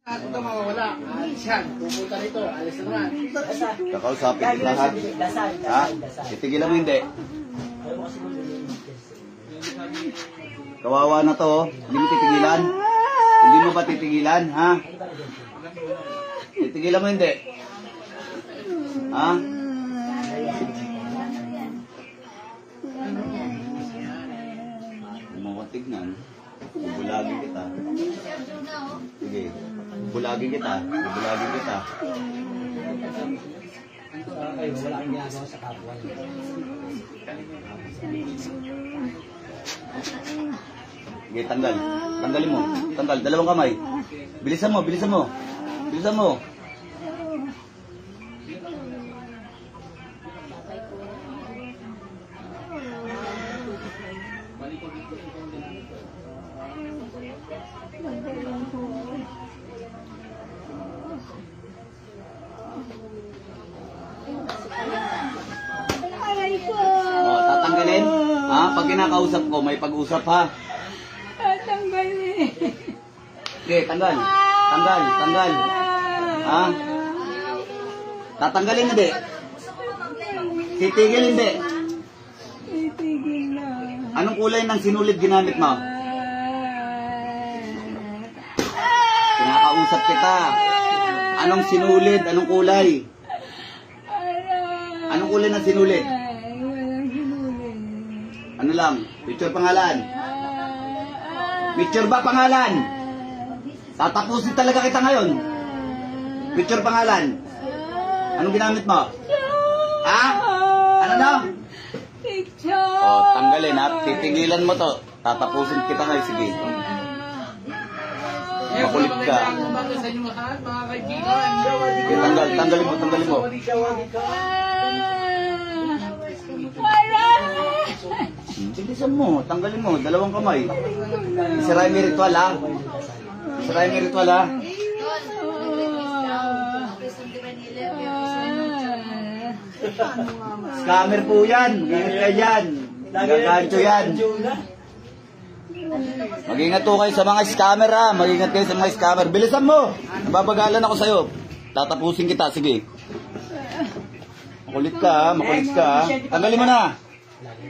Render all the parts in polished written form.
Ito mawawala. Alis yan. Pupunta rito. Alis na naman. Kakausapin kita ha. Ha? Titigilan mo hindi. Kawawa na to oh. Hindi mo titigilan. Hindi mo ba titigilan ha? Titigilan mo hindi. Ha? Tignan. Bubulagin kita. Sige. Bubulagin kita. Bubulagin kita. Kayo, wala kang ginagawa sa kapwa. Sige, tanggal. Tanggalin mo. Tanggal. Dalawang kamay. Bilisan mo, bilisan mo. Bilisan mo. Oh, tatanggalin? Ha? Pag kinakausap ko, may pag-usap ha? Tatanggalin. Okay, tanggal. Tanggal, tanggal. Ha? Tatanggalin hindi? Titigil hindi? Titigil na. Anong kulay ng sinulid ginamit mo? Kinakausap kita. Anong sinulid? Anong kulay? Anong kulay ng sinulid? Ano lang? Picture pangalan? Picture ba pangalan? Tatapusin talaga kita ngayon. Picture pangalan? Anong ginamit mo? Ha? Ano na? Picture. O, tanggalin ha. Titigilan mo to. Tatapusin kita ngayon. Sige. Makulit ka. Sa inyo lahat, mga kaibigan. Okay, tanggal. Tanggalin mo. Tanggalin mo. Bilisan mo. Tanggalin mo. Dalawang kamay. Sirain mo ritual ha. Sirain mo ritual ha. Scammer po yan. Mag-ingat kayo yan. Gagancho yan. Mag-ingat po kayo sa mga scammer ha. Mag-ingat kayo sa mga scammer. Bilisan mo. Nababagalan ako sa'yo. Tatapusin kita. Sige. Makulit ka ha. Makulit ka ha. Tanggalin mo na.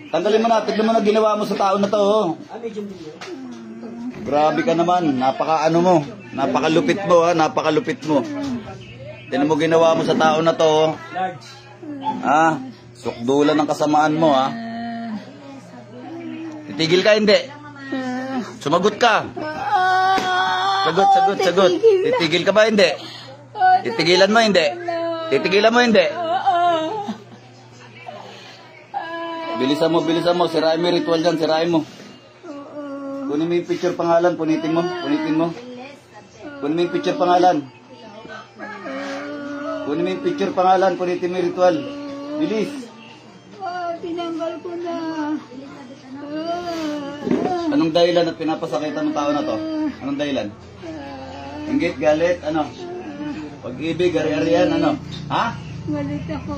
Tanggalin mo na. Tignan mo na ginawa mo sa tao na to. Oh. Grabe ka naman. Napaka-ano mo. Napakalupit mo ha. Napakalupit mo. Tignan mo ginawa mo sa tao na to. Ha? Sukdulan ng kasamaan mo ha. Titigil ka hindi. Sumagot ka. Sagot, sagot, sagot. Titigil ka ba hindi? Titigilan mo hindi. Titigilan mo hindi. Bilisan mo, sirain mo yung ritual dyan, sirain mo. Kunin mo yung picture pangalan, punitin mo, punitin mo. Kunin mo yung picture pangalan. Kunin mo yung picture pangalan, punitin mo yung ritual. Bilis. Tinanggal ko na. Anong dahilan at pinapasakitan ng tao na to? Anong dahilan? Inggit, galit, ano? Pag-ibig, ari-arian, ano? Ha? Galit ako.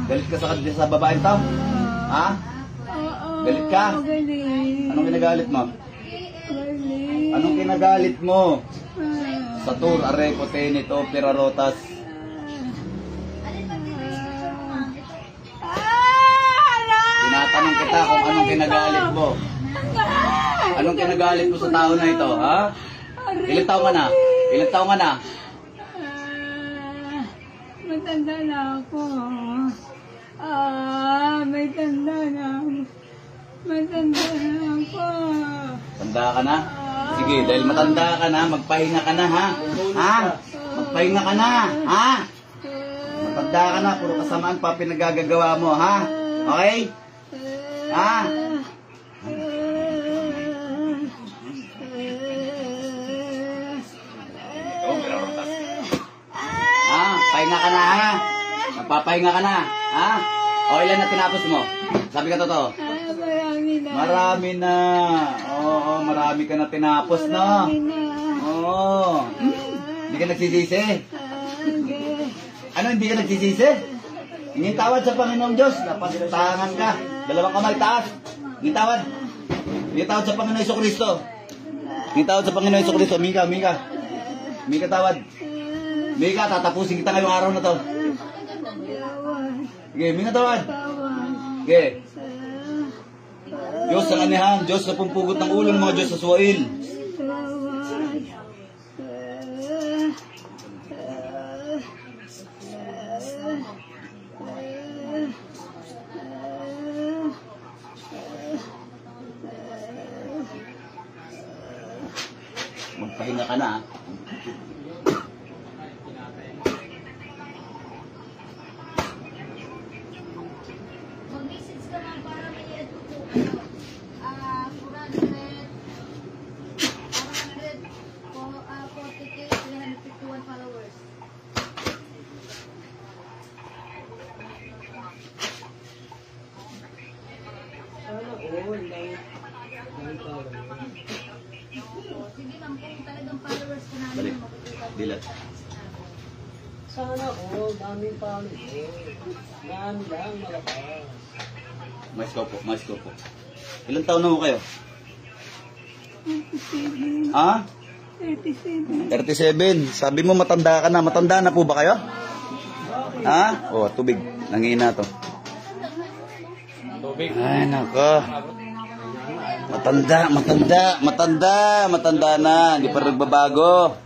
Galit ka sa babaeng tao? Ha? Galit ka? Galit. Anong kinagalit mo? Galit. Anong kinagalit mo? Satur, areco, tenito, pirarotas. Tinatanong kita kung anong kinagalit mo. Anong kinagalit mo sa tao na ito, ha? Ilang taon ka na? Ilang taon ka na? Matanda na ako. May tanda na. Matanda na ako. Tanda ka na? Sige, dahil matanda ka na, magpahinga ka na, ha? Ha? Magpahinga ka na, ha? Matanda ka na, puro kasamaan pa pinagagagawa mo, ha? Okay? Ha? Ha? Pahinga ka na, ha? Magpapahinga ka na, ha? O, ilan na tinapos mo? Sabi ka totoo? Marami na. Marami na. Oo, marami ka na tinapos, no? Marami na. Oo. Hindi ka nagsisisi? Ano, hindi ka nagsisisi? Hingin tawad sa Panginoong Diyos. Napastangan ka. Dalawang kamay taas. Hingin tawad. Hingin tawad sa Panginoong Jesucristo. Hingin tawad sa Panginoong Jesucristo. Mika, Mika. Mika, tawad. Mika, tatapusin kita ngayong araw na to. Sige, Mika, tawad. Sige. Diyos ang anihan, Diyos na pumpugot ng ulo ng mga Diyos sa suwail. Magpahinga ka na. Mag-message ka lang para may 440K, 351 followers. Sige ma'am, kung talagang followers ko namin Balik. makukuha. Dilat. Sana all, daming pangit. Yan lang, malakas. Mais ko po. Ilang taon na mo kayo? 37. Ha? 37. 37. Sabi mo matanda ka na. Matanda na po ba kayo? Ha? Oh, tubig. Nangina to. Tubig. Ay, nako. Matanda na. Hindi pa nagbabago.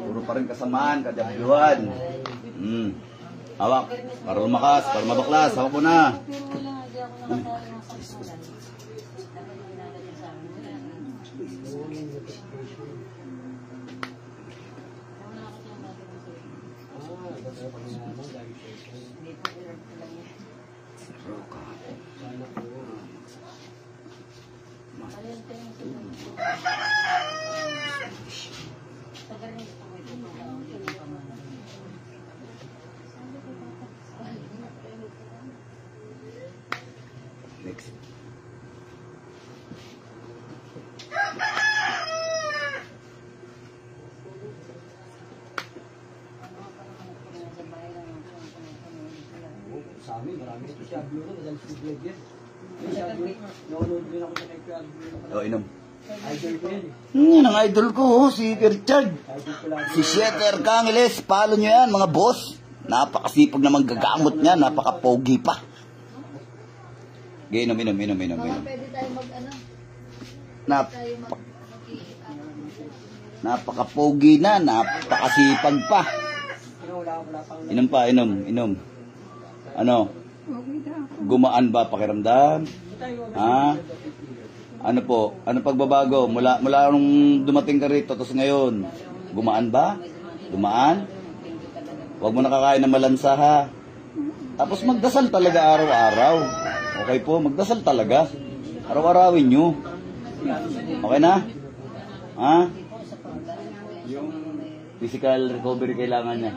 Puro pa rin kasamaan, kadabyuhan. Hawak. Para lumakas, para mabaklas. Hawak mo na. Next. Sa amin, marami ito siya blue na, dahil si vlog yan. Siya blue, nanonood din ako sa kay Kuya Blue. O, inom. Idol ko yan eh. Yan ang idol ko, si Richard. Idol ko lagi. Si Sheter Cangeles. Follow nyo yan, mga boss. Napakasipag na manggagamot niya. Napaka-pogi pa. Okay, inom. Baka pwede tayo mag-ano? Tayo Napaka-pogi na. Napakasipag pa. Wala pang Inom pa, inom. Ano? Okay na ako. Gumaan ba pakiramdam? Ha? Ano po? Ano pagbabago? Mula nung dumating ka rito, tapos ngayon, gumaan ba? Gumaan? Huwag mo nakakain ng malansa, ha? Tapos magdasal talaga araw-araw. Okay po, magdasal talaga. Araw-arawin nyo. Okay na? Ha? Yung physical recovery kailangan niya.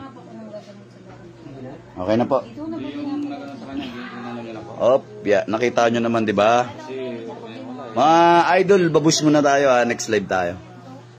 Okay na po. Op, nakita nyo naman, di ba? Mga idol, babush muna tayo, ha? Next live tayo.